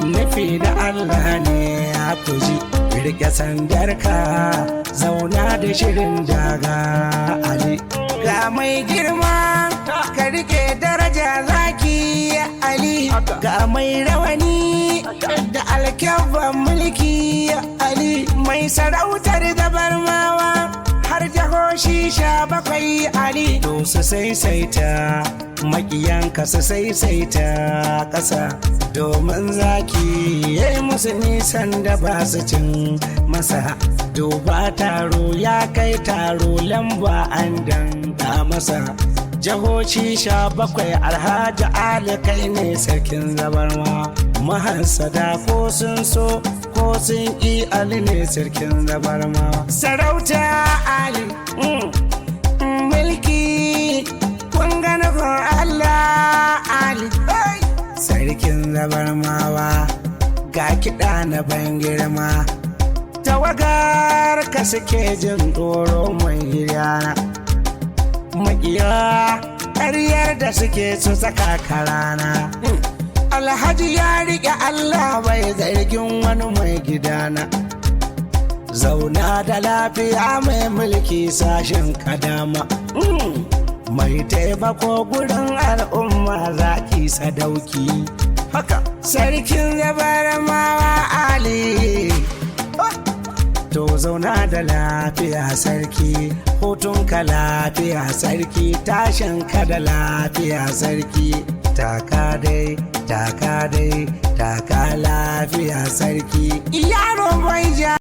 nufi da Allah ne ya kuji rike sandarka zauna da shirin daga Ali ga mai girma ka rike daraja zaki Ali ga mai rawani da alkyabban mulki Ali mai sarautar Zabarmawa har jahoshi 17 Ali to su saisaita makiyanka su saisaita ƙasa domin zaki yayi musu nisan da ba su cin masa duba taro ya kai taro lamba an danga masa jahoci 17 Alhaji Ali kai ne sarkin Zabarmawa mahassada ko sun so ko sun ƙi Ali ne sarkin Zabarmawa sarauta Ali mulki kun gani ko Allah Ali sarkin Zabarmawa ga kiɗa na ban girma tawagar ka suke jin tsoro mai yana maƙiya ƙaryar da suke su saka karana Alhaji ya riƙe Allah bai zargin wani mai gidana zauna da lafiya mai mulki sashen kadama mai taimako gurin al'umma zaki sadauki haka sarkin Zabarmawa Ali to zauna da lafiya sarki hutunka lafiya sarki tashinka da lafiya sarki taka dai taka lafiya sarki yaro bai ja